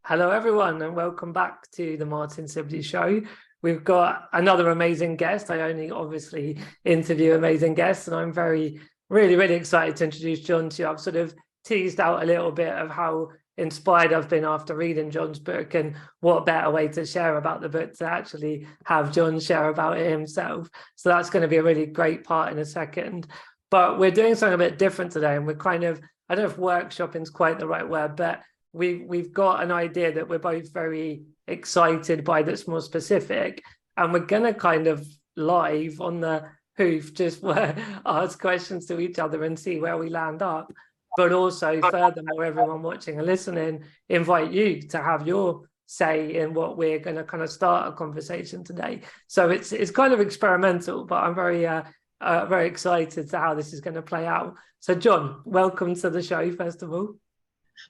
Hello, everyone, and welcome back to the Martin Sibley Show. We've got another amazing guest. I only obviously interview amazing guests, and I'm really excited to introduce Jon to you. I've sort of teased out a little bit of how inspired I've been after reading Jon's book, and what better way to share about the book to actually have Jon share about it himself. So that's going to be a really great part in a second. But we're doing something a bit different today, and we're kind of, I don't know if workshopping is quite the right word, but we've got an idea that we're both very excited by that's more specific, and we're going to kind of live on the hoof just ask questions to each other and see where we land up. But also, furthermore, everyone watching and listening, invite you to have your say in what we're going to kind of start a conversation today. So it's kind of experimental, but I'm very excited to how this is going to play out. So Jon, welcome to the show, first of all.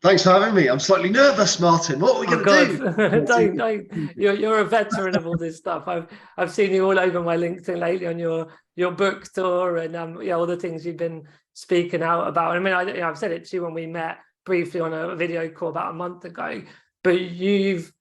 Thanks for having me. I'm slightly nervous, Martin. What are we going to do? Don't. You're a veteran of all this stuff. I've seen you all over my LinkedIn lately on your book tour and all the things you've been speaking out about. I mean, I've said it to you when we met briefly on a video call about a month ago, but you've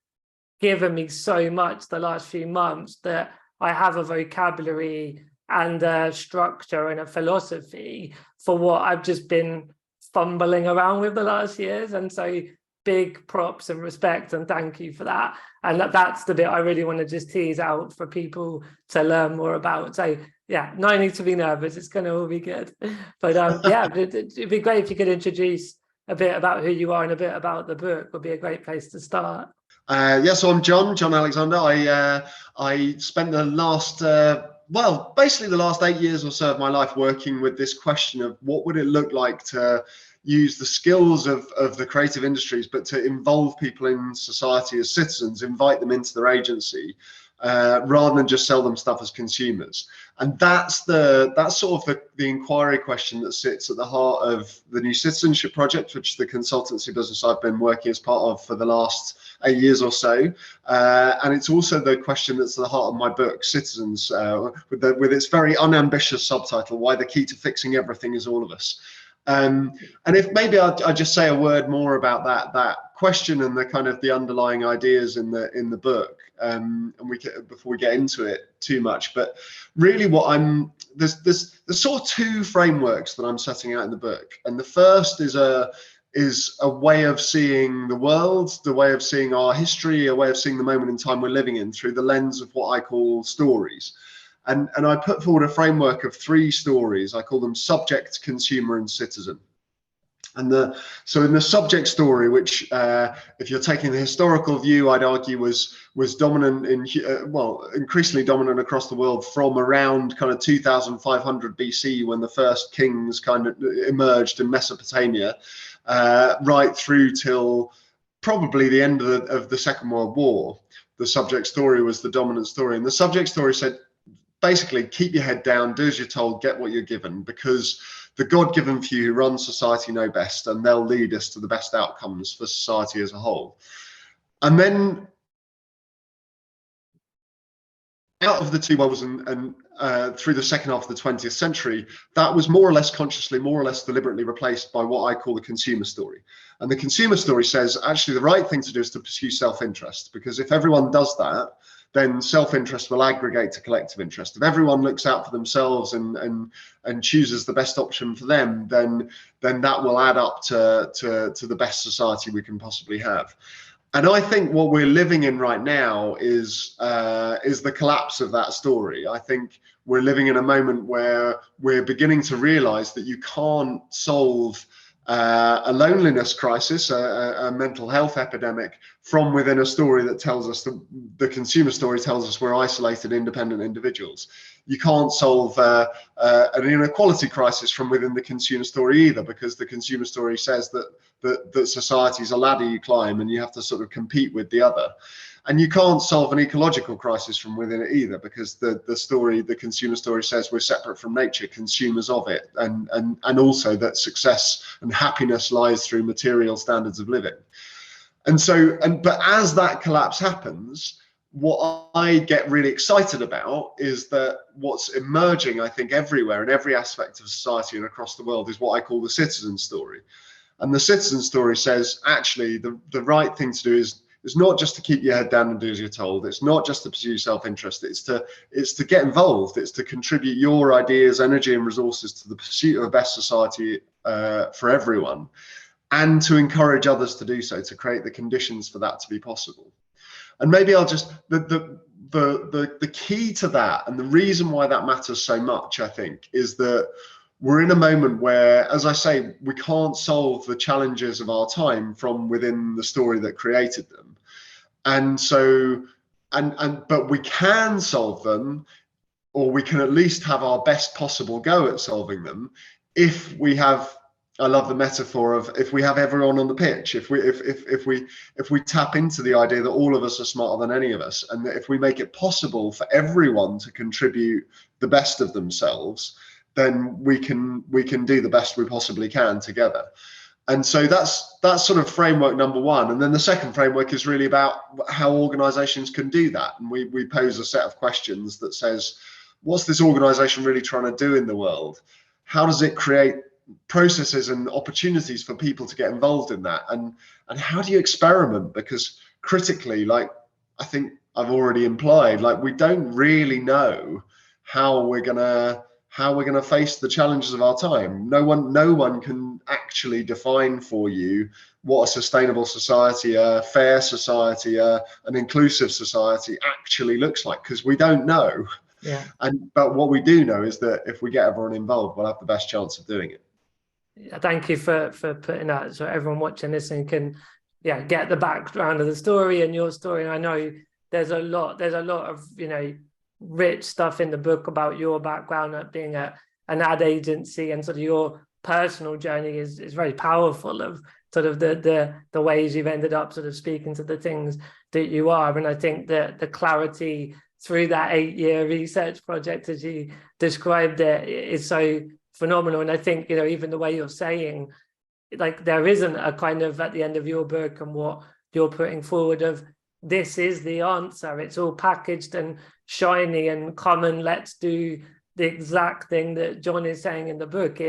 given me so much the last few months that I have a vocabulary and a structure and a philosophy for what I've just been fumbling around with the last years. And so big props and respect and thank you for that. And that's the bit I really want to just tease out for people to learn more about. So yeah, no need to be nervous, it's going to all be good. But yeah, it'd be great if you could introduce a bit about who you are and a bit about the book. Would be a great place to start. So I'm Jon Alexander. I spent the last basically the last 8 years or so of my life working with this question of what would it look like to use the skills of the creative industries, but to involve people in society as citizens, invite them into their agency, rather than just sell them stuff as consumers. And that's sort of the inquiry question that sits at the heart of the New Citizenship Project, which is the consultancy business I've been working as part of for the last 8 years or so. And it's also the question that's at the heart of my book, Citizens, with its very unambitious subtitle, Why the Key to Fixing Everything is All of Us. And if maybe I just say a word more about that question and the kind of the underlying ideas in the book, and before we get into it too much. But really, there's sort of two frameworks that I'm setting out in the book, and the first is a way of seeing the world, the way of seeing our history, a way of seeing the moment in time we're living in through the lens of what I call stories. And I put forward a framework of 3 stories. I call them subject, consumer, and citizen. And so in the subject story, which if you're taking the historical view, I'd argue was dominant increasingly dominant across the world from around kind of 2500 BC, when the first kings kind of emerged in Mesopotamia, right through till probably the end of the Second World War. The subject story was the dominant story, and the subject story said, basically, keep your head down, do as you're told, get what you're given, because the God-given few who run society know best, and they'll lead us to the best outcomes for society as a whole. And then out of the two worlds and through the second half of the 20th century, that was more or less consciously, more or less deliberately replaced by what I call the consumer story. And the consumer story says, actually, the right thing to do is to pursue self-interest, because if everyone does that, then self-interest will aggregate to collective interest. If everyone looks out for themselves and chooses the best option for them, then that will add up to the best society we can possibly have. And I think what we're living in right now is the collapse of that story. I think we're living in a moment where we're beginning to realize that you can't solve a loneliness crisis, a mental health epidemic, from within a story that tells us the consumer story tells us we're isolated, independent individuals. You can't solve an inequality crisis from within the consumer story either, because the consumer story says that society is a ladder you climb and you have to sort of compete with the other. And you can't solve an ecological crisis from within it either, because the consumer story says we're separate from nature, consumers of it, and also that success and happiness lies through material standards of living. But as that collapse happens, what I get really excited about is that what's emerging, I think, everywhere in every aspect of society and across the world is what I call the citizen story. And the citizen story says, actually, the right thing to do It's not just to keep your head down and do as you're told. It's not just to pursue self-interest. It's to get involved. It's to contribute your ideas, energy, and resources to the pursuit of a best society for everyone, and to encourage others to do so, to create the conditions for that to be possible. And maybe I'll just the key to that, and the reason why that matters so much, I think, is that we're in a moment where, as I say, we can't solve the challenges of our time from within the story that created them. And so, but we can solve them, or we can at least have our best possible go at solving them if we have, I love the metaphor of, if we have everyone on the pitch, if we tap into the idea that all of us are smarter than any of us, and that if we make it possible for everyone to contribute the best of themselves, then we can do the best we possibly can together. And so that's sort of framework number one. And then the second framework is really about how organizations can do that. And we pose a set of questions that says, what's this organization really trying to do in the world? How does it create processes and opportunities for people to get involved in that? And how do you experiment? Because critically, like I think I've already implied, like we don't really know how we're gonna face the challenges of our time. No one can actually define for you what a sustainable society, a fair society, an inclusive society actually looks like, because we don't know. Yeah. But what we do know is that if we get everyone involved, we'll have the best chance of doing it. Yeah, thank you for putting that, so everyone watching this and can get the background of the story and your story. And I know there's a lot of rich stuff in the book about your background at being an ad agency, and sort of your personal journey is very powerful, of sort of the ways you've ended up sort of speaking to the things that you are. And I think that the clarity through that 8-year research project, as you described it, is so phenomenal. And I think, even the way you're saying, like, there isn't a kind of, at the end of your book and what you're putting forward, of this is the answer. It's all packaged and shiny and common. Let's do the exact thing that Jon is saying in the book.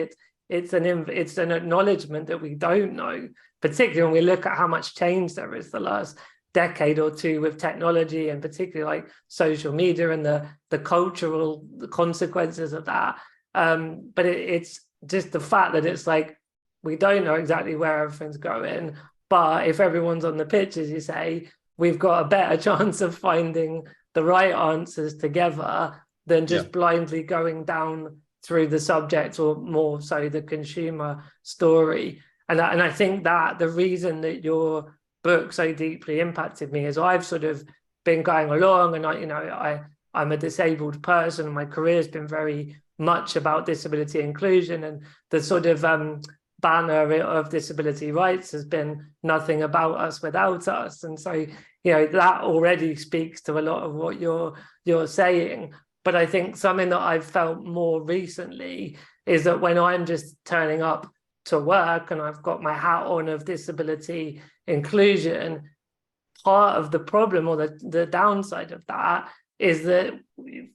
It's an acknowledgement that we don't know, particularly when we look at how much change there is the last decade or two with technology, and particularly like social media and the cultural consequences of that. But it's just the fact that it's like, we don't know exactly where everything's going, but if everyone's on the pitch, as you say, we've got a better chance of finding the right answers together than just blindly going down through the subject, or more so the consumer story. And I think that the reason that your book so deeply impacted me is I've sort of been going along, and I'm a disabled person, and my career has been very much about disability inclusion, and the sort of banner of disability rights has been nothing about us without us. And so that already speaks to a lot of what you're saying. But I think something that I've felt more recently is that when I'm just turning up to work and I've got my hat on of disability inclusion, part of the problem, or the downside of that, is that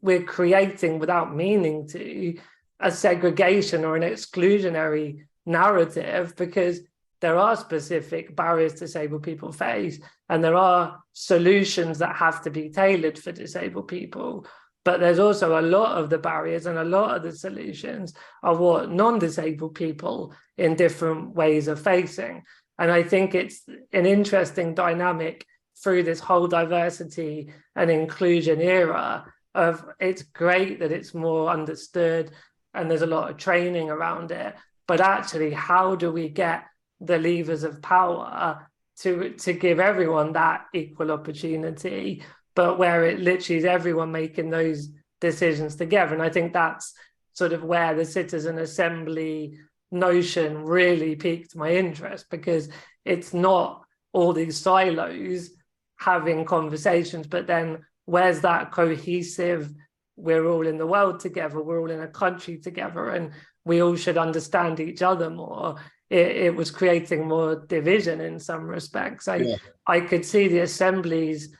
we're creating, without meaning to, a segregation or an exclusionary narrative, because there are specific barriers disabled people face, and there are solutions that have to be tailored for disabled people. But there's also a lot of the barriers, and a lot of the solutions are what non-disabled people in different ways are facing. And I think it's an interesting dynamic through this whole diversity and inclusion era of, it's great that it's more understood and there's a lot of training around it, but actually, how do we get the levers of power to give everyone that equal opportunity, but where it literally is everyone making those decisions together? And I think that's sort of where the citizen assembly notion really piqued my interest, because it's not all these silos having conversations, but then where's that cohesive, we're all in the world together, we're all in a country together, and we all should understand each other more. It was creating more division in some respects. I could see the assemblies,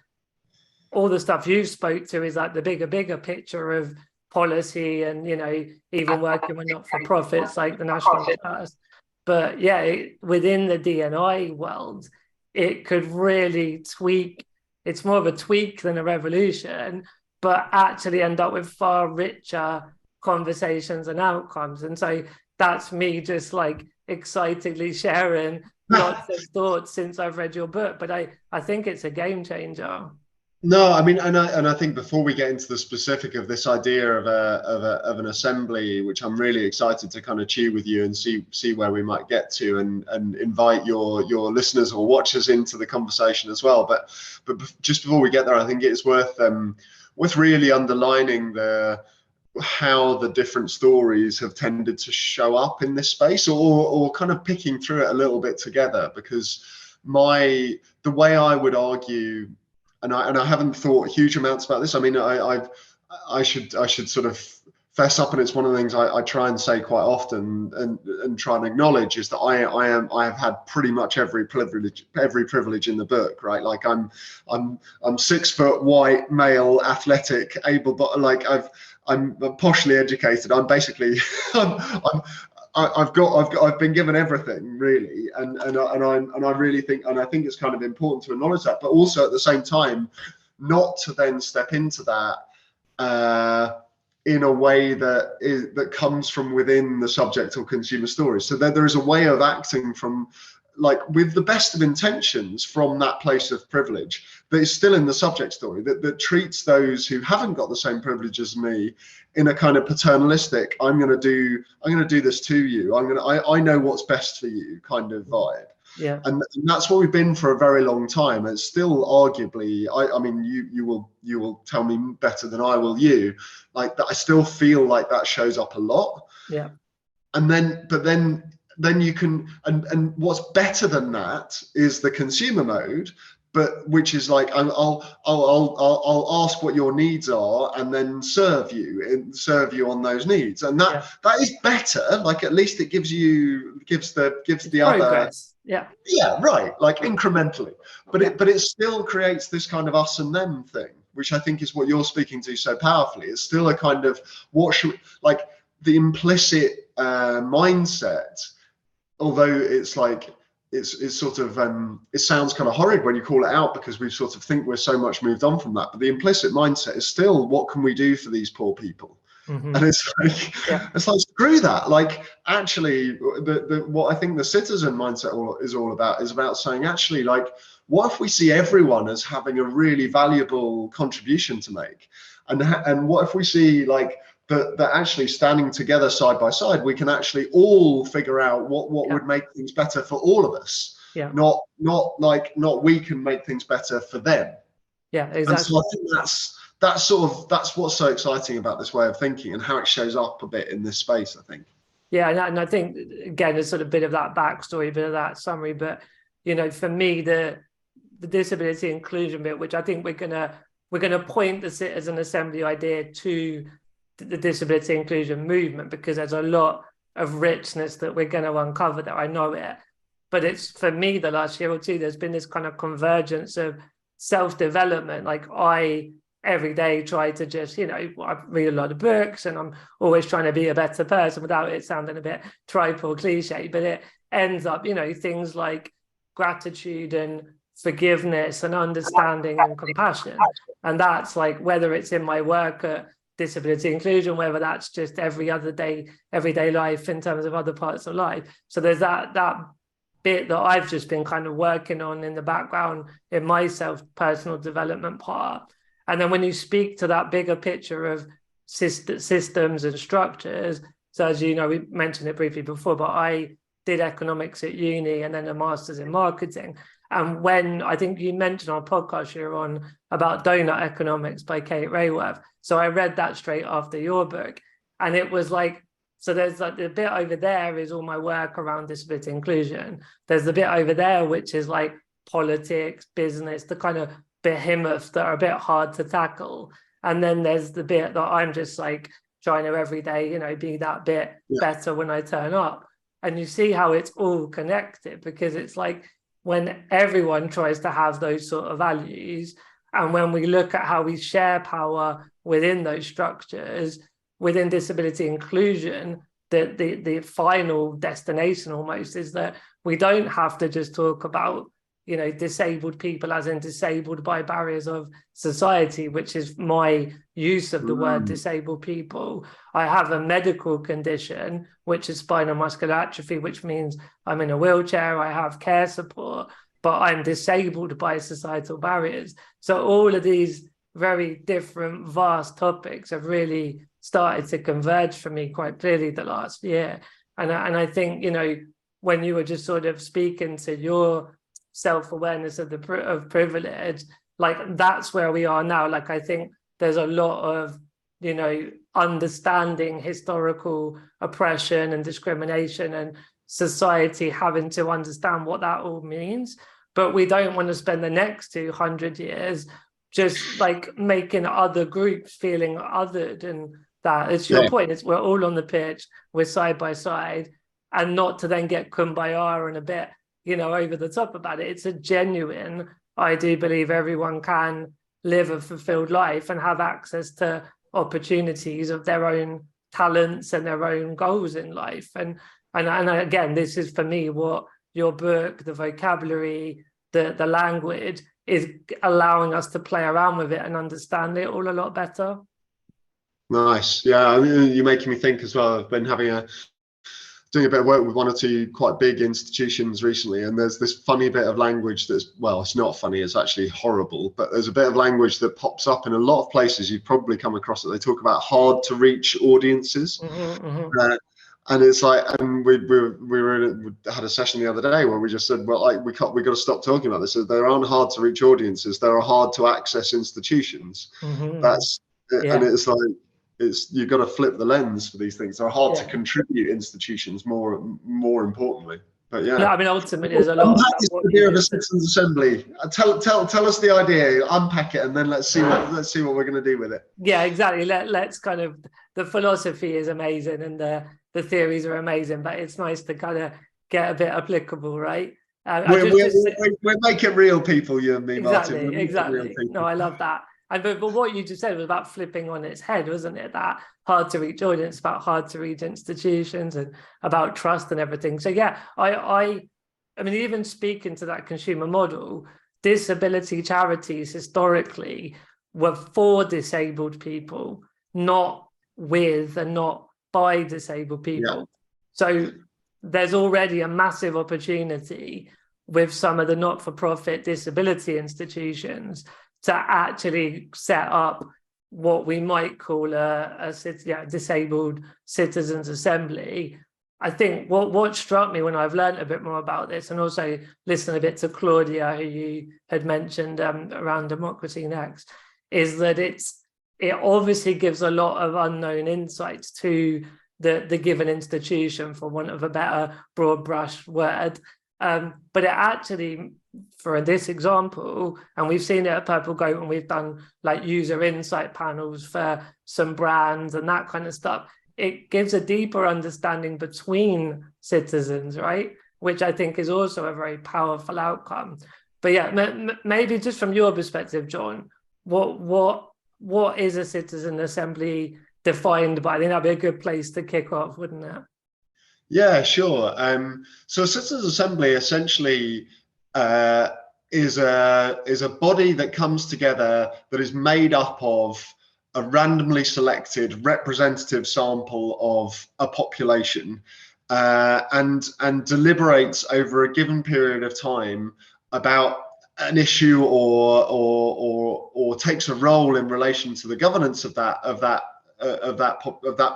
all the stuff you spoke to is like the bigger picture of policy, and even working with not-for-profits like the National Trust. But within the D&I world, it could really tweak. It's more of a tweak than a revolution, but actually end up with far richer conversations and outcomes. And so that's me just like excitedly sharing lots of thoughts since I've read your book. But I think it's a game changer. No, I mean, and I think before we get into the specific of this idea of an assembly, which I'm really excited to kind of chew with you and see where we might get to, and invite your listeners or watchers into the conversation as well. But just before we get there, I think it is worth really underlining how the different stories have tended to show up in this space, or kind of picking through it a little bit together, because the way I would argue. And I haven't thought huge amounts about this. I mean, I should sort of fess up, and it's one of the things I try and say quite often and try and acknowledge, is that I have had pretty much every privilege in the book, right? Like I'm 6 foot, white, male, athletic, able, but like I'm poshly educated. I'm basically I've been given everything, really, and I really think, and I think it's kind of important to acknowledge that, but also at the same time, not to then step into that in a way that comes from within the subject or consumer story. So there is a way of acting from, like, with the best of intentions from that place of privilege, but it's still in the subject story that treats those who haven't got the same privilege as me in a kind of paternalistic, I'm going to do this to you, I know what's best for you kind of vibe. Yeah. And that's what we've been for a very long time. It's still arguably, I mean, you will tell me better than I will, like that. I still feel like that shows up a lot. Yeah. And then you can, and what's better than that is the consumer mode, but which is like, I'll ask what your needs are and then serve you on those needs, and that is better. Like, at least it gives the progress. other, right, like incrementally, but it still creates this kind of us and them thing, which I think is what you're speaking to so powerfully. It's still a kind of, what should, like, the implicit mindset, although it's like, it's sort of, it sounds kind of horrid when you call it out, because we sort of think we're so much moved on from that. But the implicit mindset is still, what can we do for these poor people? Mm-hmm. And it's like, screw that. Like, actually, what I think the citizen mindset is all about is about saying, actually, like, what if we see everyone as having a really valuable contribution to make? And what if we see, like, that actually standing together side by side, we can actually all figure out what would make things better for all of us. Yeah. Not we can make things better for them. Yeah, exactly. And so I think that's what's so exciting about this way of thinking, and how it shows up a bit in this space, I think. Yeah, and I think, again, there's sort of a bit of that backstory, a bit of that summary, but, you know, for me, the disability inclusion bit, which I think we're gonna point the citizen assembly idea to the disability inclusion movement, because there's a lot of richness that we're going to uncover there. I know it, but it's, for me, the last year or two, there's been this kind of convergence of self-development. Like, I every day try to just, you know, I read a lot of books, and I'm always trying to be a better person, without it sounding a bit trite or cliche, but it ends up, you know, things like gratitude and forgiveness and understanding and compassion. And that's like, whether it's in my work at disability inclusion, whether that's just everyday life in terms of other parts of life. So there's that bit that I've just been kind of working on in the background in my personal development part. And then when you speak to that bigger picture of systems and structures, so as you know, we mentioned it briefly before, but I did economics at uni and then a master's in marketing. And when, I think you mentioned on a podcast you're on about Donut Economics by Kate Raworth. So I read that straight after your book. And it was like, so there's like the bit over there is all my work around disability inclusion. There's the bit over there, which is like politics, business, the kind of behemoths that are a bit hard to tackle. And then there's the bit that I'm just like trying to every day, you know, be that bit better when I turn up. And you see how it's all connected, because it's like, when everyone tries to have those sort of values, and when we look at how we share power within those structures, within disability inclusion, the final destination almost is that we don't have to just talk about disabled people as in disabled by barriers of society, which is my use of the word disabled people. I have a medical condition, which is spinal muscular atrophy, which means I'm in a wheelchair, I have care support, but I'm disabled by societal barriers. So all of these very different, vast topics have really started to converge for me quite clearly the last year. And I think, when you were just sort of speaking to your self-awareness of privilege, like that's where we are now. Like I think there's a lot of understanding historical oppression and discrimination and society having to understand what that all means, but we don't want to spend the next 200 years just like making other groups feeling othered. And that it's your point, it's we're all on the pitch, we're side by side, and not to then get kumbaya and a bit over the top about it. It's a genuine, I do believe everyone can live a fulfilled life and have access to opportunities of their own talents and their own goals in life. And again, this is for me what your book, the vocabulary, the language is allowing us to play around with it and understand it all a lot better. Nice. Yeah, you're making me think as well. I've been doing a bit of work with one or two quite big institutions recently, and there's this funny bit of language that's, well, it's not funny, it's actually horrible, but there's a bit of language that pops up in a lot of places. You've probably come across it. They talk about hard to reach audiences. And it's like, and we had a session the other day where we just said, well, like we got to stop talking about this. So there aren't hard to reach audiences, there are hard to access institutions. And it's like, you've got to flip the lens for these things. They're hard to contribute institutions more importantly. But I mean, ultimately there's a lot of the idea of a citizens assembly. Tell us the idea, unpack it, and then let's see what we're going to do with it. Yeah, exactly. Let's kind of, the philosophy is amazing and the theories are amazing, but it's nice to kind of get a bit applicable, right? We're making real people, you and me, Martin. Exactly. No, I love that. And but what you just said was about flipping on its head, wasn't it? That hard to reach audience, about hard to reach institutions, and about trust and everything. So yeah, I mean, even speaking to that consumer model, disability charities historically were for disabled people, not with and not by disabled people. So there's already a massive opportunity with some of the not-for-profit disability institutions to actually set up what we might call a disabled citizens assembly. I think what struck me when I've learned a bit more about this, and also listened a bit to Claudia, who you had mentioned around Democracy Next, is that it obviously gives a lot of unknown insights to the given institution, for want of a better broad brush word. But it actually, for this example, and we've seen it at Purple Goat when we've done like user insight panels for some brands and that kind of stuff, it gives a deeper understanding between citizens, right? Which I think is also a very powerful outcome. But yeah, maybe just from your perspective, Jon, what is a citizen assembly defined by? I think that'd be a good place to kick off, wouldn't it? Yeah, sure. So a citizens assembly essentially is a body that comes together that is made up of a randomly selected representative sample of a population, and deliberates over a given period of time about an issue or takes a role in relation to the governance of that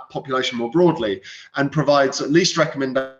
population more broadly, and provides at least recommendations,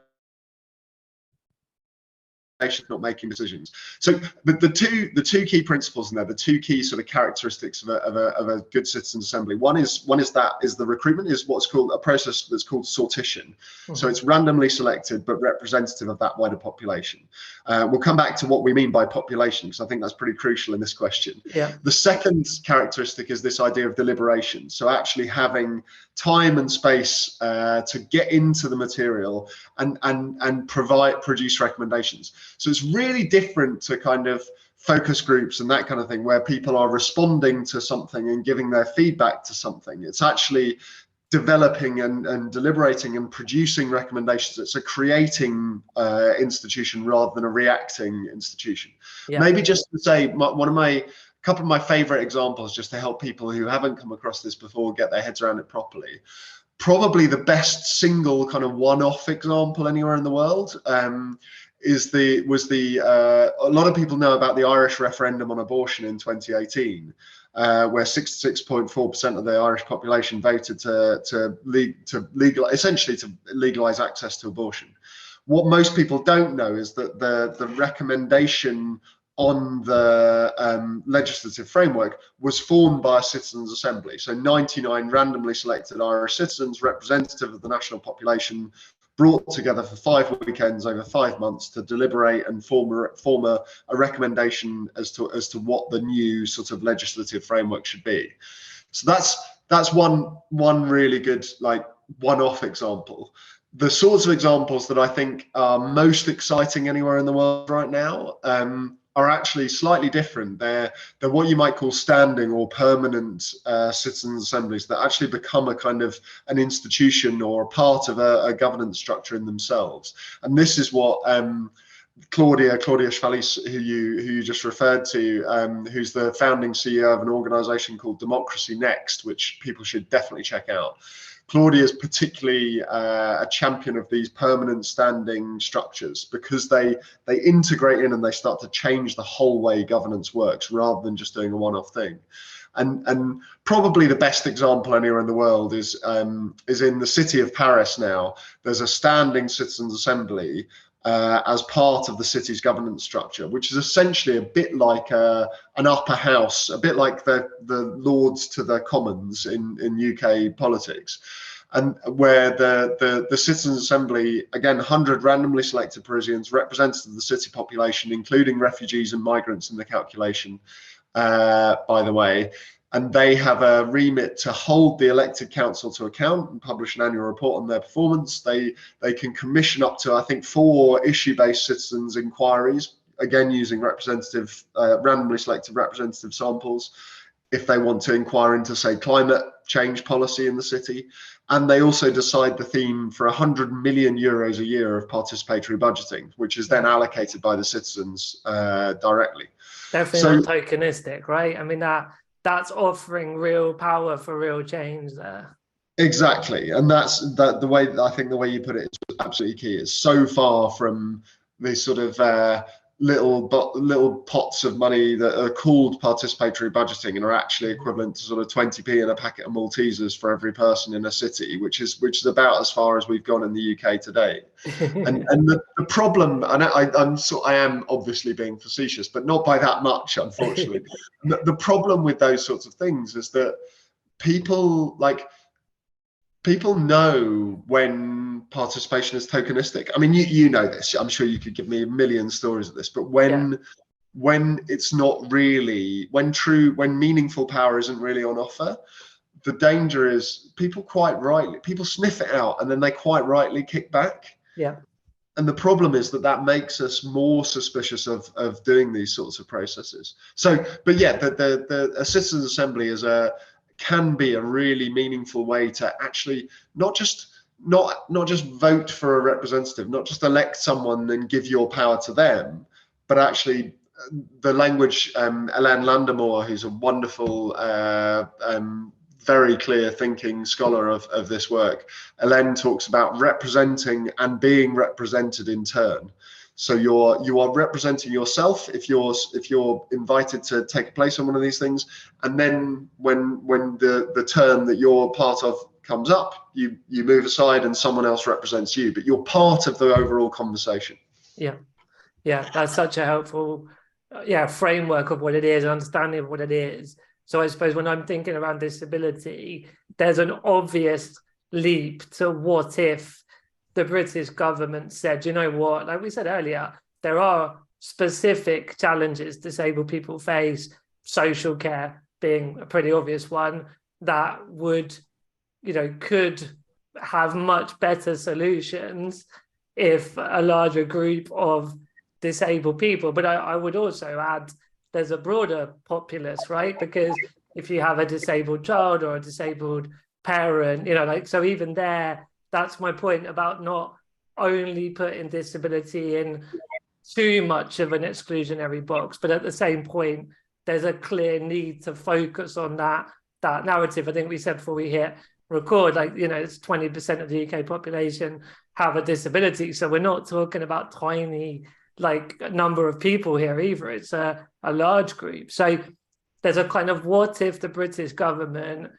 not making decisions. So the two key principles in there, the two key sort of characteristics of a good citizens assembly. One is the recruitment is what's called a process that's called sortition. So it's randomly selected but representative of that wider population. We'll come back to what we mean by population, because I think that's pretty crucial in this question. The second characteristic is this idea of deliberation. So actually having time and space to get into the material and produce recommendations. So it's really different to kind of focus groups and that kind of thing, where people are responding to something and giving their feedback to something. It's actually developing and deliberating and producing recommendations. It's a creating institution rather than a reacting institution. Yeah. Maybe just to say, couple of my favorite examples, just to help people who haven't come across this before get their heads around it properly. Probably the best single kind of one-off example anywhere in the world was a lot of people know about the Irish referendum on abortion in 2018, where 66.4% of the Irish population voted to legalize access to abortion. What most people don't know is that the recommendation on the legislative framework was formed by a citizens' assembly. So 99 randomly selected Irish citizens, representative of the national population, brought together for 5 weekends over 5 months to deliberate and form a recommendation as to what the new sort of legislative framework should be. So that's one really good, like, one-off example. The sorts of examples that I think are most exciting anywhere in the world right now are actually slightly different. They're what you might call standing or permanent citizens' assemblies that actually become a kind of an institution or a part of a governance structure in themselves. And this is what Claudia Schvalis, who you just referred to, who's the founding CEO of an organization called Democracy Next, which people should definitely check out. Claudia is particularly a champion of these permanent standing structures because they integrate in and they start to change the whole way governance works rather than just doing a one-off thing. And probably the best example anywhere in the world is in the city of Paris now. There's a standing citizens' assembly as part of the city's governance structure, which is essentially a bit like an upper house, a bit like the Lords to the Commons in UK politics, and where the Citizens' Assembly, again, 100 randomly selected Parisians, representatives of the city population, including refugees and migrants in the calculation, by the way. And they have a remit to hold the elected council to account and publish an annual report on their performance. They can commission up to, I think, 4 issue-based citizens inquiries, again using randomly selected representative samples, if they want to inquire into, say, climate change policy in the city. And they also decide the theme for 100 million euros a year of participatory budgeting, which is then allocated by the citizens directly. Definitely not tokenistic, right? I mean, that's offering real power for real change there. Exactly, and that's the way you put it is absolutely key. It's so far from these sort of little pots of money that are called participatory budgeting and are actually equivalent to sort of 20p in a packet of Maltesers for every person in a city, which is about as far as we've gone in the UK today. and the problem, and I am obviously being facetious, but not by that much, unfortunately. The problem with those sorts of things is that people know when participation is tokenistic. I mean, you know this. I'm sure you could give me a million stories of this, but when it's not really, when meaningful power isn't really on offer, the danger is people sniff it out and then they quite rightly kick back. Yeah. And the problem is that makes us more suspicious of doing these sorts of processes. So, but yeah, a citizens' assembly can be a really meaningful way to actually not just vote for a representative, not just elect someone and give your power to them, but actually the language, Elaine Landemore, who's a wonderful, very clear thinking scholar of this work, Elaine talks about representing and being represented in turn. So you are representing yourself if you're invited to take a place on one of these things, and then when the term that you're part of comes up, you move aside and someone else represents you, but you're part of the overall conversation. Yeah, that's such a helpful framework of what it is, understanding of what it is. So I suppose when I'm thinking around disability, there's an obvious leap to what if the British government said, you know what, like we said earlier, there are specific challenges disabled people face, social care being a pretty obvious one, that could have much better solutions if a larger group of disabled people. But I would also add there's a broader populace, right? Because if you have a disabled child or a disabled parent, like, so even there, that's my point about not only putting disability in too much of an exclusionary box, but at the same point, there's a clear need to focus on that narrative. I think we said before we hit record, like, it's 20% of the UK population have a disability. So we're not talking about tiny, like, number of people here either. It's a large group. So there's a kind of, what if the British government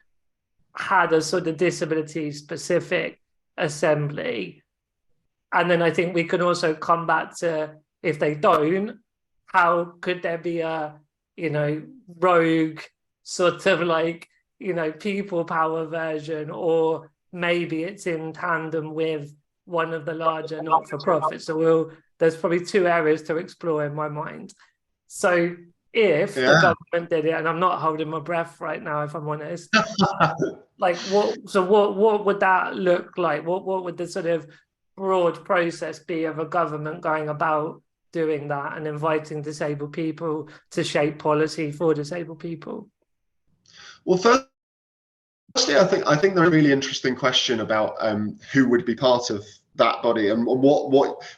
had a sort of disability specific assembly? And then I think we can also come back to, if they don't, how could there be a, rogue sort of like, people power version, or maybe it's in tandem with one of the larger not-for-profits. So there's probably two areas to explore in my mind. So if the government did it, and I'm not holding my breath right now, if I'm honest, like what would that look like? What would the sort of broad process be of a government going about doing that and inviting disabled people to shape policy for disabled people? Well, firstly, I think there's a really interesting question about who would be part of that body and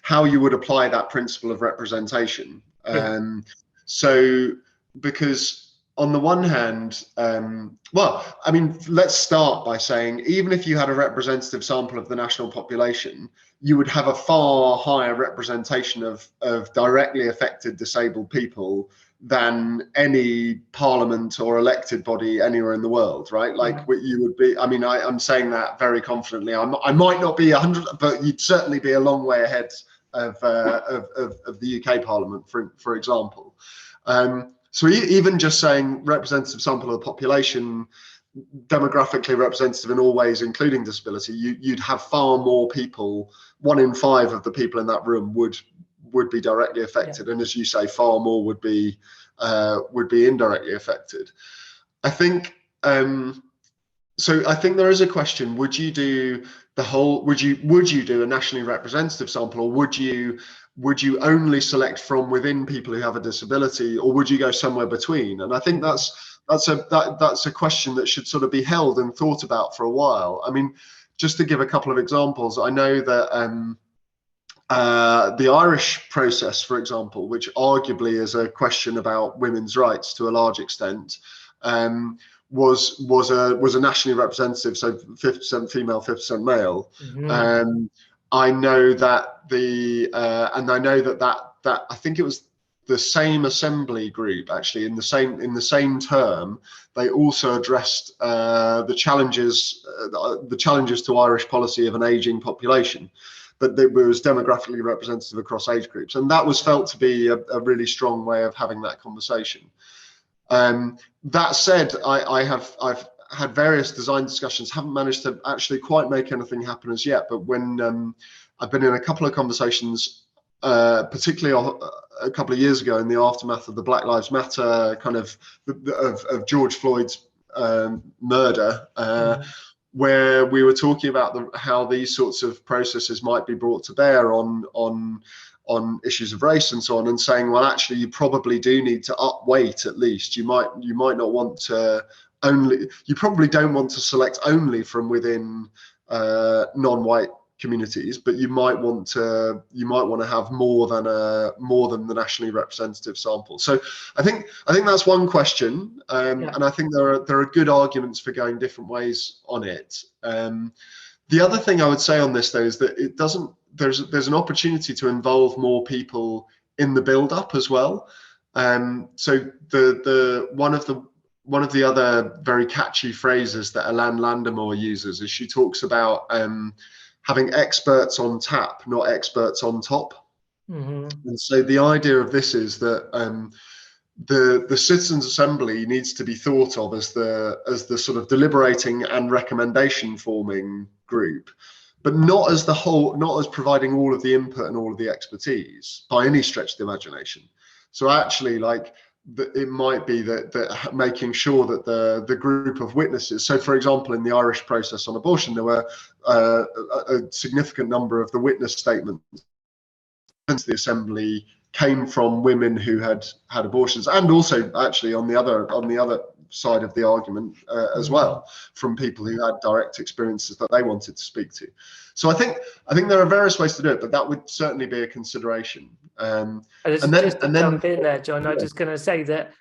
how you would apply that principle of representation. So, because on the one hand, let's start by saying, even if you had a representative sample of the national population, you would have a far higher representation of directly affected disabled people than any parliament or elected body anywhere in the world, right? Like, you would be, I'm saying that very confidently. I might not be 100, but you'd certainly be a long way ahead of the UK Parliament, for example. So even just saying representative sample of the population, demographically representative in all ways, including disability, you'd have far more people. 1 in 5 of the people in that room would be directly affected, and as you say, far more would be indirectly affected. I think so. I think there is a question: would you do the whole? Would you do a nationally representative sample, or would you only select from within people who have a disability, or would you go somewhere between? And I think that's a question that should sort of be held and thought about for a while. I mean, just to give a couple of examples, I know that the Irish process, for example, which arguably is a question about women's rights to a large extent, was a nationally representative, so 50% female, 50% male. Mm-hmm. I know that that I think it was the same assembly group, actually, in the same term, they also addressed the challenges to Irish policy of an ageing population, but it was demographically representative across age groups, and that was felt to be a really strong way of having that conversation. That said, I've had various design discussions, haven't managed to actually quite make anything happen as yet, but when I've been in a couple of conversations, particularly a couple of years ago in the aftermath of the Black Lives Matter kind of George Floyd's murder, where we were talking about how these sorts of processes might be brought to bear on issues of race and so on, and saying, well, actually, you probably do need to upweight at least. You might not want to you probably don't want to select only from within non-white communities, but you might want to have more than the nationally representative sample. So I think that's one question, and I think there are good arguments for going different ways on it. The other thing I would say on this, though, is that it doesn't. There's an opportunity to involve more people in the build-up as well. So one of the other very catchy phrases that Alan Landemore uses is she talks about having experts on tap, not experts on top. Mm-hmm. And so the idea of this is that the Citizens Assembly needs to be thought of as the sort of deliberating and recommendation forming group, but not as providing all of the input and all of the expertise by any stretch of the imagination. So actually, like, it might be that making sure that the group of witnesses, so for example, in the Irish process on abortion, there were a significant number of the witness statements to the Assembly came from women who had abortions, and also actually on the other side of the argument as well, from people who had direct experiences that they wanted to speak to. So I think there are various ways to do it, but that would certainly be a consideration. Just to jump in there, John, I'm just going to say that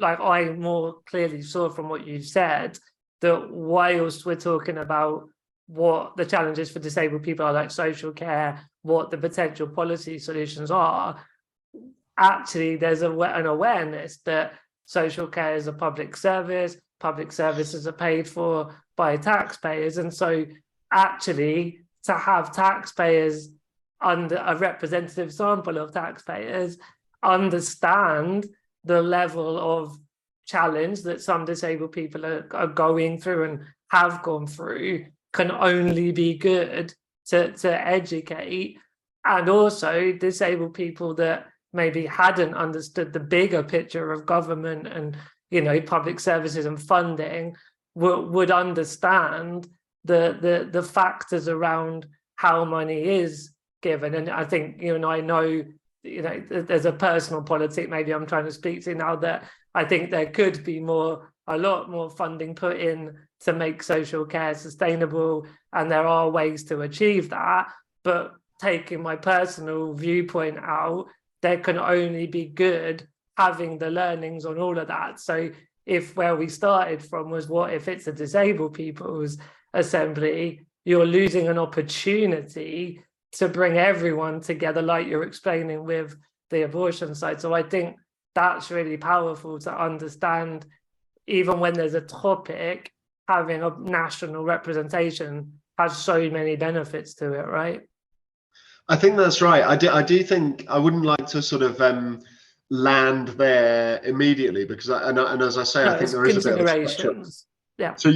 I more clearly saw from what you said that whilst we're talking about what the challenges for disabled people are, like social care, what the potential policy solutions are, actually there's an awareness that social care is a public services are paid for by taxpayers, and so actually to have taxpayers, under a representative sample of taxpayers, understand the level of challenge that some disabled people are going through and have gone through can only be good to educate. And also disabled people that maybe hadn't understood the bigger picture of government and, you know, public services and funding would understand the factors around how money is given. And I think you and I know, you know, there's a personal politic maybe I'm trying to speak to now, that I think there could be a lot more funding put in to make social care sustainable, and there are ways to achieve that. But taking my personal viewpoint out, there can only be good having the learnings on all of that. So if where we started from was, what if it's a disabled people's assembly, you're losing an opportunity to bring everyone together, like you're explaining with the abortion side. So I think that's really powerful to understand, even when there's a topic, having a national representation has so many benefits to it, right? I think that's right. I do think I wouldn't like to sort of land there immediately, because and as I say, I think there is a bit of a spectrum. Yeah. So,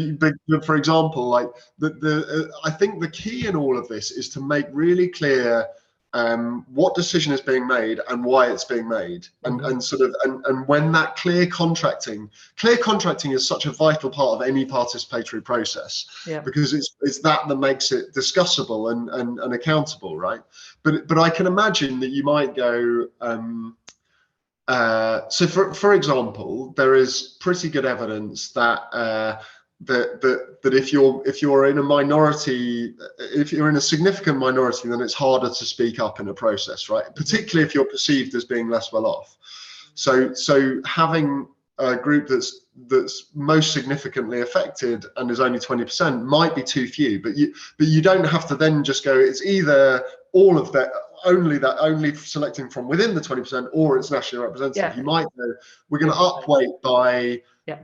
for example, like I think the key in all of this is to make really clear what decision is being made and why it's being made, and sort of and when that clear contracting is such a vital part of any participatory process, because it's that makes it discussable and accountable, right? But I can imagine that you might go. So for example, there is pretty good evidence that that if you're in a minority, if you're in a significant minority, then it's harder to speak up in a process, right? Particularly if you're perceived as being less well off. So having a group that's most significantly affected and is only 20% might be too few, but you don't have to then just go, it's either all of that, only selecting from within the 20%, or it's nationally representative. You might go, we're going to upweight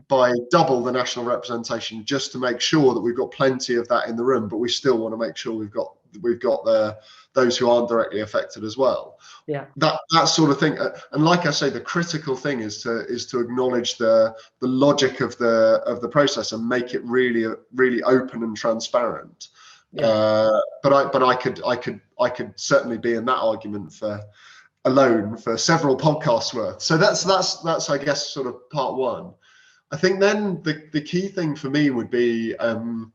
by double the national representation, just to make sure that we've got plenty of that in the room, but we still want to make sure we've got those who aren't directly affected as well. That sort of thing. And like I say, the critical thing is to acknowledge the logic of the process and make it really open and transparent. But I could certainly be in that argument for several podcasts worth. So that's I guess sort of part one. I think then the key thing for me would be, and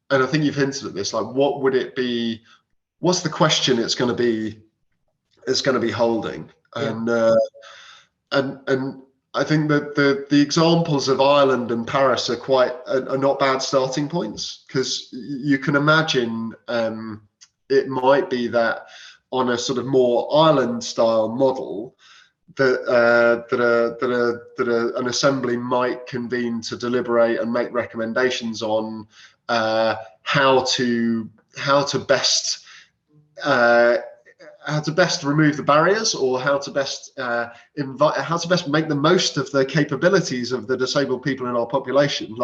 I think you've hinted at this, like what would it be? What's the question it's going to be holding? And I think that the examples of Ireland and Paris are not bad starting points, because you can imagine it might be that on a sort of more Ireland style model, that an assembly might convene to deliberate and make recommendations on how to best remove the barriers, or how to best make the most of the capabilities of the disabled people in our population.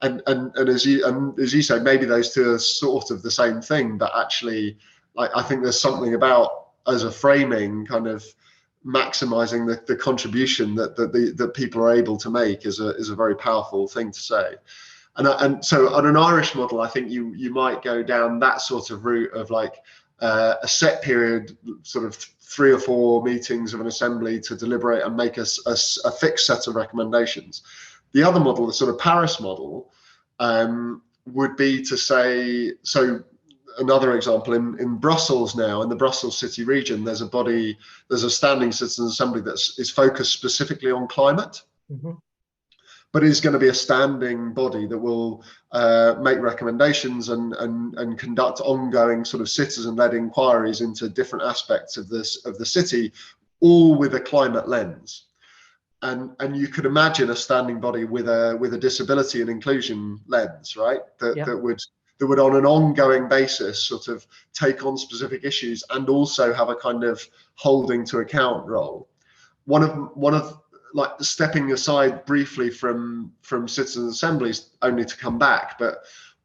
And as you say, maybe those two are sort of the same thing, but actually, I think there's something about, as a framing, kind of maximizing the contribution that people are able to make is a very powerful thing to say. And so on an Irish model, I think you might go down that sort of route of like a set period, sort of 3 or 4 meetings of an assembly to deliberate and make a fixed set of recommendations. The other model, the sort of Paris model, would be to say, so another example, in Brussels now, in the Brussels city region, there's a standing citizens assembly that is focused specifically on climate, but is going to be a standing body that will make recommendations and conduct ongoing sort of citizen-led inquiries into different aspects of the city, all with a climate lens. And you could imagine a standing body with a disability and inclusion lens, right? That would on an ongoing basis sort of take on specific issues and also have a kind of holding to account role. One of like stepping aside briefly from citizen assemblies, only to come back, but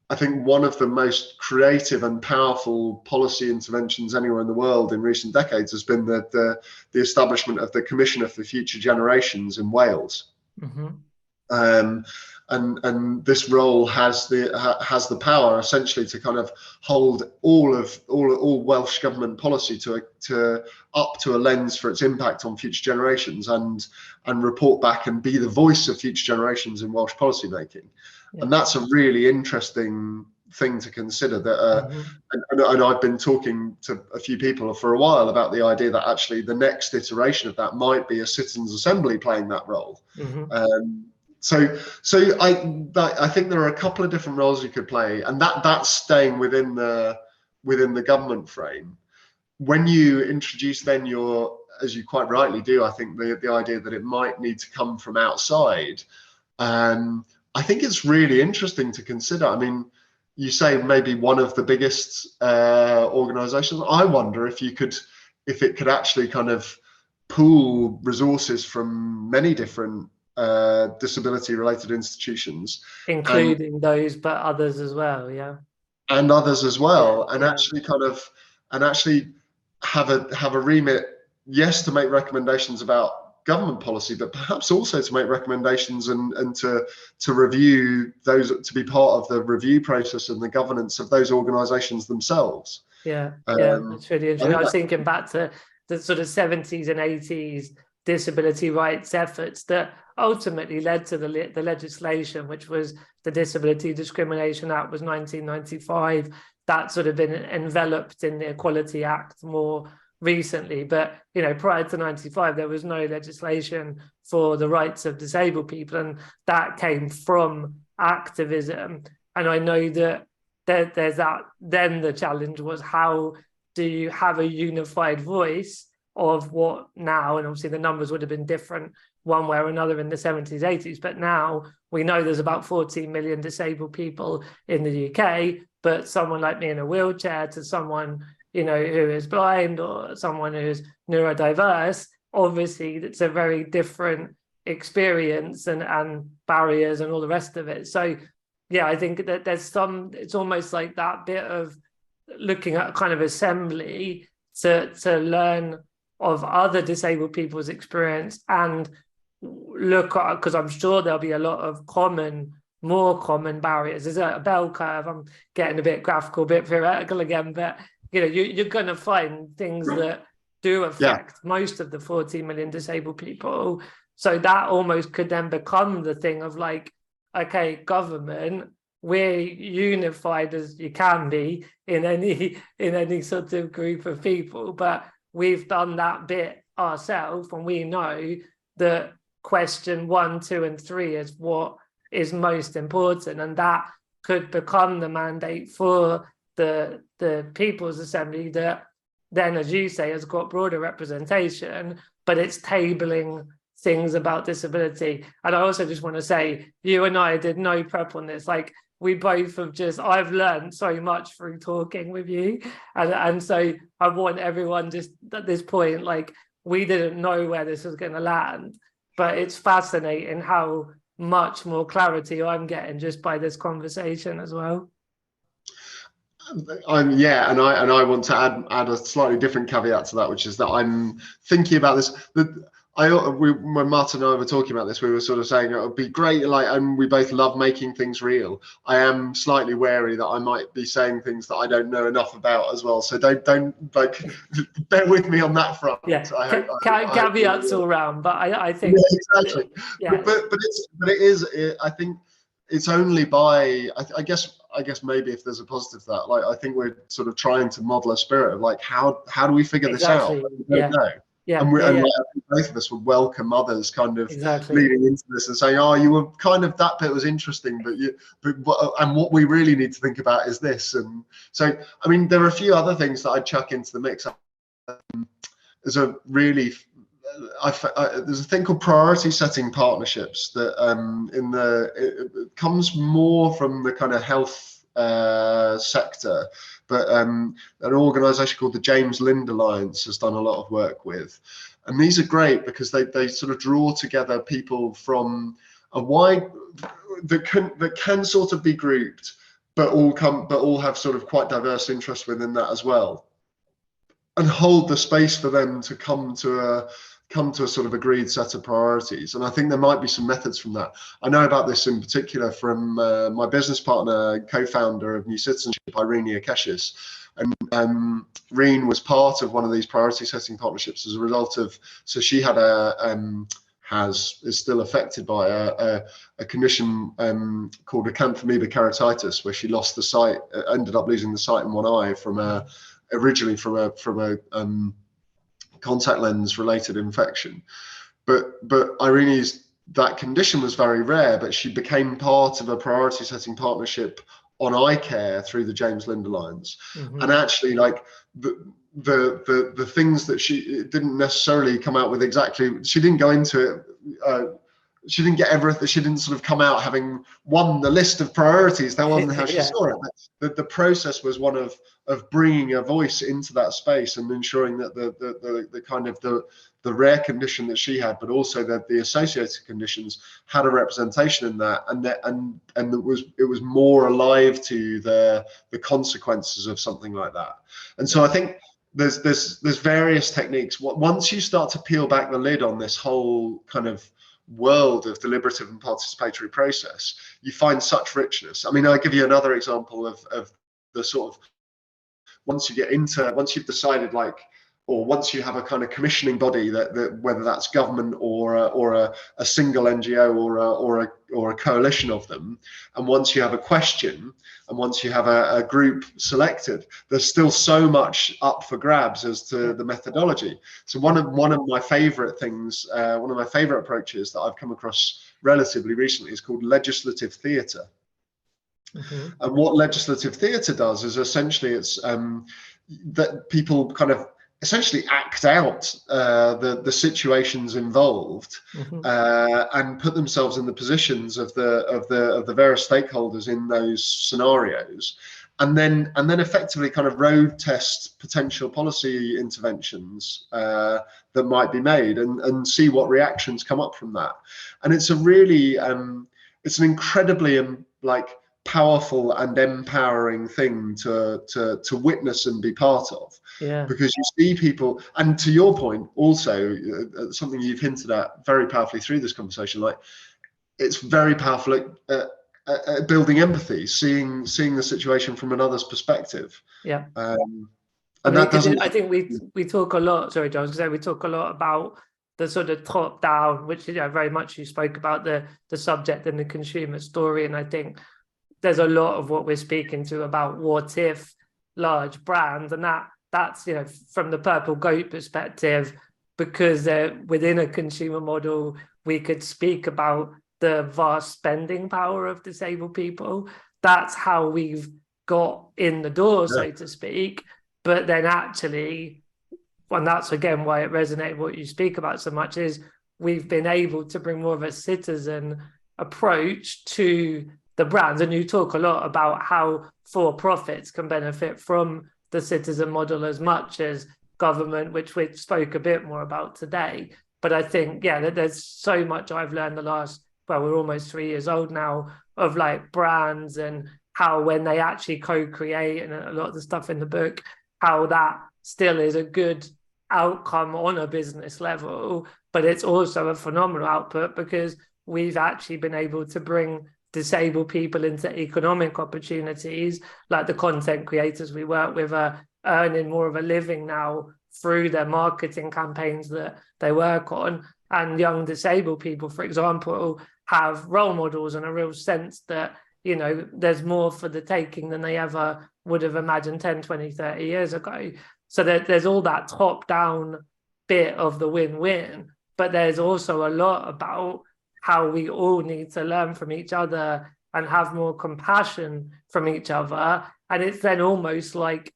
I think one of the most creative and powerful policy interventions anywhere in the world in recent decades has been the establishment of the Commissioner for Future Generations in Wales. And this role has the power essentially to kind of hold all Welsh government policy to up to a lens for its impact on future generations and report back and be the voice of future generations in Welsh policy making. And that's a really interesting thing to consider. That and I've been talking to a few people for a while about the idea that actually the next iteration of that might be a citizens assembly playing that role. So I think there are a couple of different roles you could play, and that's staying within the government frame. When you introduce then as you quite rightly do, I think the idea that it might need to come from outside, I think it's really interesting to consider. I mean, you say maybe one of the biggest organizations. I wonder if it could actually kind of pool resources from many different disability related institutions, including those but others as well, and others as well, actually have a remit, yes, to make recommendations about government policy, but perhaps also to make recommendations and to review those, to be part of the review process and the governance of those organizations themselves. That's really interesting. I was thinking back to the sort of 70s and 80s disability rights efforts that ultimately led to the legislation, which was the Disability Discrimination Act, was 1995. That sort of been enveloped in the Equality Act more recently, but prior to 95 there was no legislation for the rights of disabled people, and that came from activism. And I know that there's that. Then the challenge was, how do you have a unified voice of what now, and obviously the numbers would have been different one way or another in the 70s, 80s, but now we know there's about 14 million disabled people in the UK, but someone like me in a wheelchair to someone who is blind or someone who's neurodiverse, obviously it's a very different experience and barriers and all the rest of it. So I think that it's almost like that bit of looking at kind of assembly to learn of other disabled people's experience and look at, because I'm sure there'll be a lot of more common barriers. There's a bell curve. I'm getting a bit graphical, a bit theoretical again, but you're going to find things that do affect most of the 14 million disabled people. So that almost could then become the thing of like, okay, government, we're unified as you can be in any sort of group of people, but we've done that bit ourselves, and we know that question 1, 2, and 3 is what is most important, and that could become the mandate for the People's Assembly that then, as you say, has got broader representation, but it's tabling things about disability. And I also just want to say, you and I did no prep on this. Like, we both have I've learned so much through talking with you. And so I want everyone just at this point, like, we didn't know where this was going to land, but it's fascinating how much more clarity I'm getting just by this conversation as well. And I want to add a slightly different caveat to that, which is that I'm thinking about this. When Martin and I were talking about this, we were sort of saying it would be great, and we both love making things real. I am slightly wary that I might be saying things that I don't know enough about as well. So don't bear with me on that front. Caveats all round, but I think exactly. But it is. I think it's only by, I guess I guess maybe if there's a positive to that, like I think we're sort of trying to model a spirit of like how do we figure this out? We don't know. And like, I think both of us would welcome others kind of leading into this and saying, "Oh, you were kind of, that bit was interesting, and what we really need to think about is this." And so, I mean, there are a few other things that I'd chuck into the mix. There's a really, there's a thing called priority setting partnerships that it comes more from the kind of health sector. But an organisation called the James Lind Alliance has done a lot of work with, and these are great because they sort of draw together people from a wide that can sort of be grouped, but all have sort of quite diverse interests within that as well, and hold the space for them to come to a sort of agreed set of priorities. And I think there might be some methods from that. I know about this in particular from my business partner, co-founder of New Citizenship, Irene Akeshis. And Reen was part of one of these priority setting partnerships as a result of, so she had is still affected by a condition called acanthamoeba keratitis, where she lost the sight, ended up losing the sight in one eye originally from a contact lens related infection. But Irene's, that condition was very rare, but she became part of a priority setting partnership on eye care through the James Lind Alliance. And actually, like the things that she didn't necessarily come out with exactly, she didn't go into it, she didn't get everything, she didn't sort of come out having won the list of priorities. That wasn't how she saw it. The process was one of bringing a voice into that space and ensuring that the kind of the rare condition that she had, but also that the associated conditions had a representation in that, and it was more alive to the consequences of something like that. And so I think there's various techniques. Once you start to peel back the lid on this whole kind of world of deliberative and participatory process, you find such richness. I mean, I'll give you another example of the sort of, once you've decided, like, or once you have a kind of commissioning body that whether that's government or a single NGO or a coalition of them, and once you have a question, and once you have a group selected, there's still so much up for grabs as to the methodology. So one of my favorite things, one of my favorite approaches that I've come across relatively recently is called legislative theatre. And what legislative theatre does is essentially it's that people kind of essentially act out the situations involved, and put themselves in the positions of the various stakeholders in those scenarios, and then effectively kind of road test potential policy interventions that might be made, and see what reactions come up from that. And it's a really it's an incredibly powerful and empowering thing to witness and be part of, because you see people, and to your point also, something you've hinted at very powerfully through this conversation, like it's very powerful at building empathy, seeing the situation from another's perspective. And that doesn't, I think we talk a lot, sorry John, because we talk a lot about the sort of top down, which very much you spoke about the subject and the consumer story, and I think there's a lot of what we're speaking to about what if large brands, and that's from the purple goat perspective, because within a consumer model we could speak about the vast spending power of disabled people. That's how we've got in the door, so to speak. But then actually, and that's again why it resonated what you speak about so much, is we've been able to bring more of a citizen approach to the brands. And you talk a lot about how for-profits can benefit from the citizen model as much as government, which we spoke a bit more about today. But I think, that there's so much I've learned the last, we're almost 3 years old now, of like brands and how when they actually co-create, and a lot of the stuff in the book, how that still is a good outcome on a business level, but it's also a phenomenal output because we've actually been able to bring disabled people into economic opportunities, like the content creators we work with are earning more of a living now through their marketing campaigns that they work on. And young disabled people, for example, have role models and a real sense that there's more for the taking than they ever would have imagined 10, 20, 30 years ago. So there's all that top-down bit of the win-win, but there's also a lot about how we all need to learn from each other and have more compassion from each other. And it's then almost like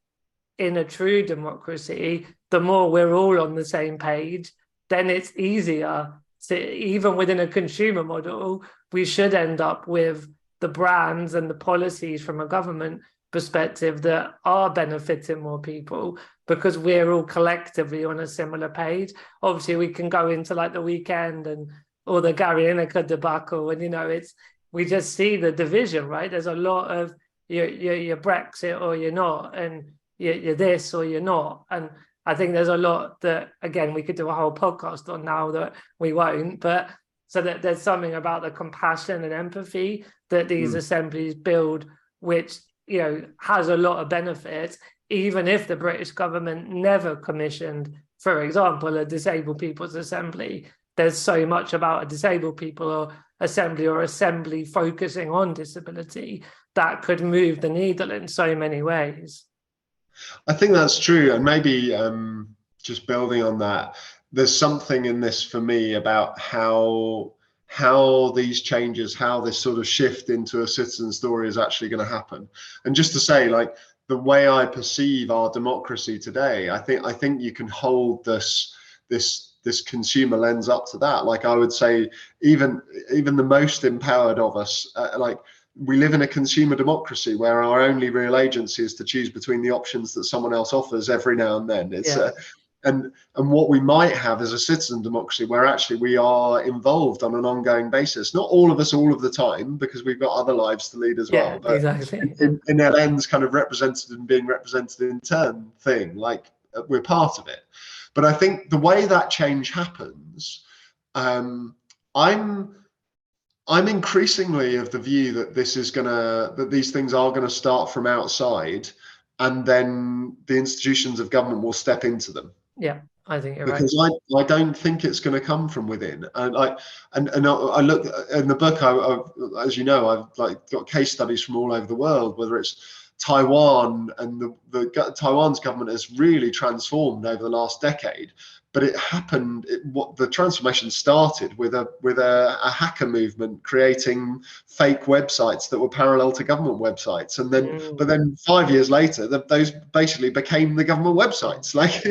in a true democracy, the more we're all on the same page, then it's easier to, even within a consumer model, we should end up with the brands and the policies from a government perspective that are benefiting more people because we're all collectively on a similar page. Obviously, we can go into like the weekend and or the Gary Lineker debacle, and we just see the division, right? There's a lot of you're Brexit or you're not, and you're this or you're not. And I think there's a lot that, again, we could do a whole podcast on now that we won't, but so that there's something about the compassion and empathy that these assemblies build, which, has a lot of benefits, even if the British government never commissioned, for example, a disabled people's assembly. There's so much about a disabled people or assembly focusing on disability that could move the needle in so many ways. I think that's true. And maybe just building on that, there's something in this for me about how these changes, how this sort of shift into a citizen story is actually going to happen. And just to say, like, the way I perceive our democracy today, I think you can hold this consumer lens up to that. Like, I would say even the most empowered of us, we live in a consumer democracy where our only real agency is to choose between the options that someone else offers every now and then. It's and what we might have is a citizen democracy where actually we are involved on an ongoing basis. Not all of us all of the time, because we've got other lives to lead as well. But exactly. in that ends kind of represented and being represented in turn thing, like we're part of it. But I think the way that change happens, I'm increasingly of the view that these things are gonna start from outside, and then the institutions of government will step into them. Yeah, I think you're because right. I don't think it's going to come from within. And I look in the book. As you know, I've got case studies from all over the world, whether it's Taiwan, and Taiwan's government has really transformed over the last decade. But it happened. What the transformation started with a hacker movement creating fake websites that were parallel to government websites, and then but then 5 years later, those basically became the government websites. Like,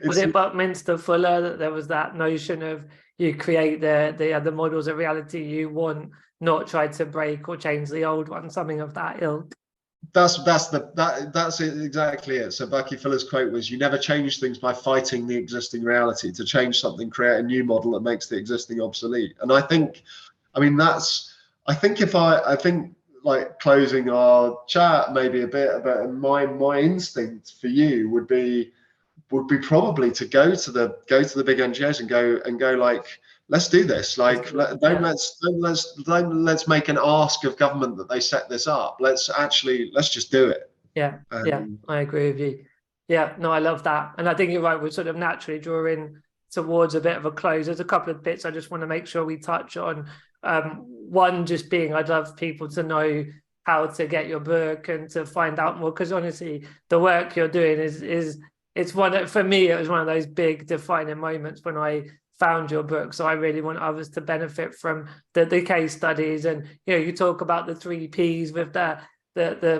was it Buckminster Fuller that there was that notion of you create the models of reality you want, not try to break or change the old one, something of that ilk. That's exactly it. So Bucky Fuller's quote was, "You never change things by fighting the existing reality. To change something, create a new model that makes the existing obsolete." And I think like closing our chat maybe a bit about my instinct for you would be probably to go to the big NGOs and go like, let's do this. Like, let's make an ask of government that they set this up. Let's just do it. Yeah, I agree with you. Yeah, no, I love that. And I think you're right. We're sort of naturally drawing towards a bit of a close. There's a couple of bits I just want to make sure we touch on. One just being, I'd love people to know how to get your book and to find out more, because honestly, the work you're doing it's one, for me, it was one of those big defining moments when I found your book. So I really want others to benefit from the case studies. And you talk about the 3 Ps with the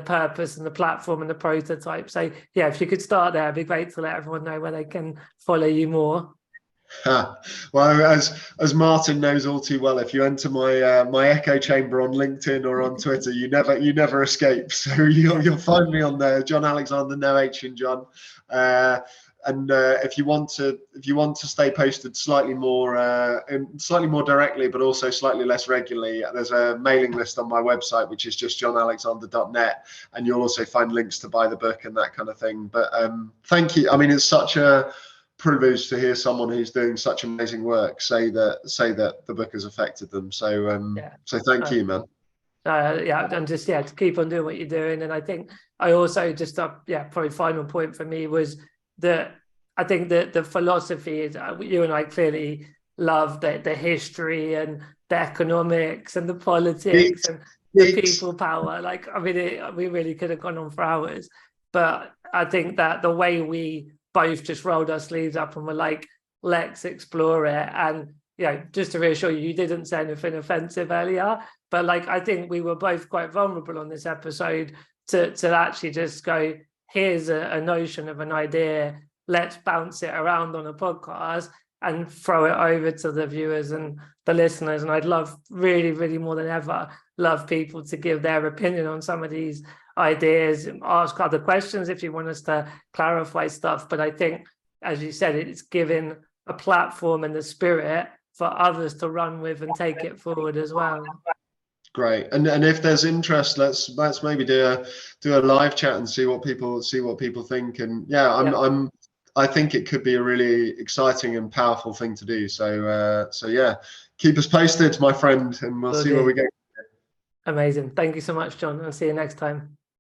purpose and the platform and the prototype. So yeah, if you could start there, it'd be great to let everyone know where they can follow you more. Well, as Martin knows all too well, if you enter my echo chamber on LinkedIn or on Twitter, you never escape. So you'll find me on there, Jon Alexander, no H in John. And if you want to stay posted slightly more directly, but also slightly less regularly, there's a mailing list on my website, which is just jonalexander.net, and you'll also find links to buy the book and that kind of thing. But thank you. I mean, it's such a privilege to hear someone who's doing such amazing work say that the book has affected them. So so thank you, man. And just to keep on doing what you're doing. And I think I also just probably final point for me was that I think that the philosophy is, you and I clearly love the history and the economics and the politics, and the people power. Like, I mean, we really could have gone on for hours, but I think that the way we both just rolled our sleeves up and were like, let's explore it. And, you know, just to reassure you, you didn't say anything offensive earlier, but like, I think we were both quite vulnerable on this episode to actually just go, here's a notion of an idea, let's bounce it around on a podcast and throw it over to the viewers and the listeners. And I'd love, really, really more than ever, love people to give their opinion on some of these ideas, ask other questions if you want us to clarify stuff. But I think, as you said, it's giving a platform and the spirit for others to run with and take it forward as well. Great. And if there's interest, let's maybe do a live chat and see what people think. And yeah, I think it could be a really exciting and powerful thing to do. So yeah, keep us posted, my friend, and we'll see where we go. Amazing. Thank you so much, Jon. I'll see you next time.